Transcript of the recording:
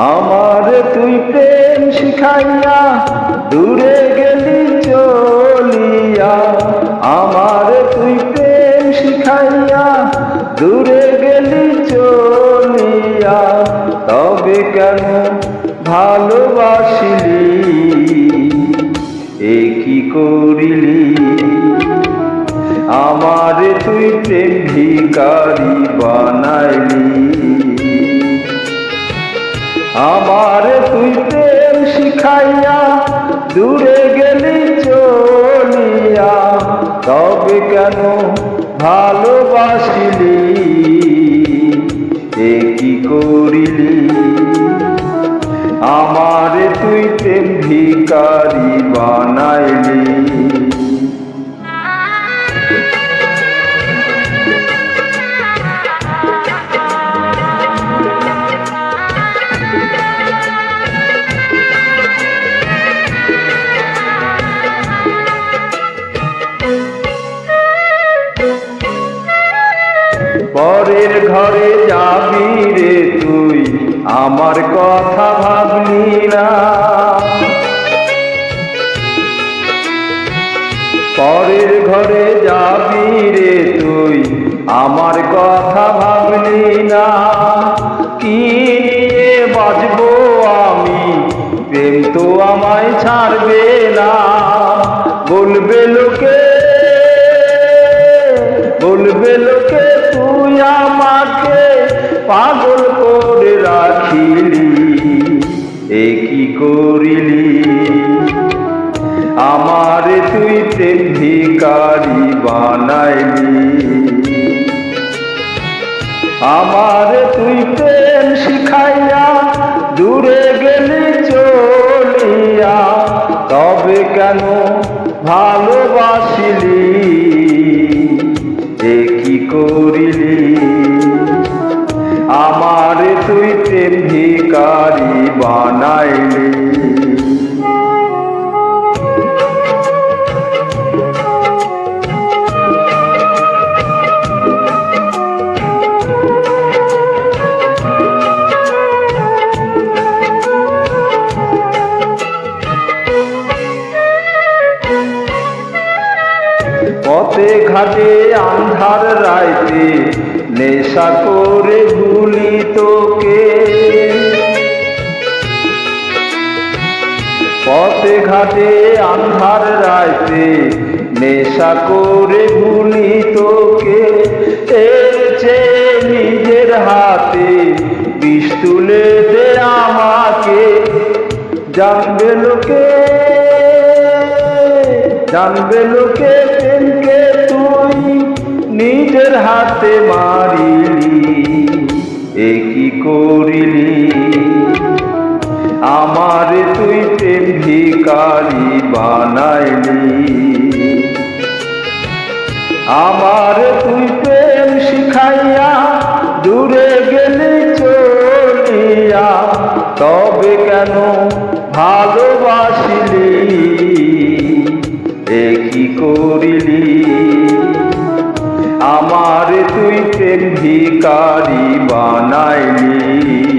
আমারে তুই প্রেম শিখাইয়া দূরে গেলি চলিয়া, আমারে তুই প্রেম শিখাইয়া দূরে গেলি চলিয়া, তবে কেন ভালোবাসিলি, এ কি করিলি? আমারে তুই প্রেম ভিখারি বানাইলি, আমারে তুই প্রেম শিখাইয়া দূরে গেলি চলিয়া, তবে কেন ভালোবাসিলি, এ কি করিলি? আমারে তুই প্রেম ভিখারি বানাইলি। পরের ঘরে যাবি রে তুই, আমার কথা ভাবলি না। পরের ঘরে যাবি রে তুই, আমার কথা ভাবলি না। কি নিয়ে বাঁচবো আমি, প্রেম তো আমায় ছাড়বে না। বলবে লোকে, বলবে লোকে তুই আমাকে পাগল করে রাখিলি, এ কি করিলি? আমারে তুই প্রেম ভিখারি বানাইলি, আমারে তুই প্রেম শিখাইয়া দূরে গেলি চলিয়া, তবে কেন ভালোবাসিলি, এ কি করিলি? আমারে তুই প্রেম ভিখারি বানাইলি। পথে ঘাটে আন্ধার রাইতে নেশা করে ভুলি তোকে, পথে ঘাটে আন্ধার রাইতে নেশা করে ভুলি তোকে। এর চেয়ে নিজের হাতে বিষ তুলে দে আমাকে, জানবে লোকে, জানবে লোকে প্রেমকে তুই নিজের হাতে মারিলি, এ কি করিলি? আমারে তুই প্রেম ভিখারি বানাইলি, আমারে তুই প্রেম শিখাইয়া দূরে গেলি চলিয়া, তবে কেন ভালোবাসিলি, এ কি করিলি? আমারে তুই প্রেম ভিখারি বানাইলি।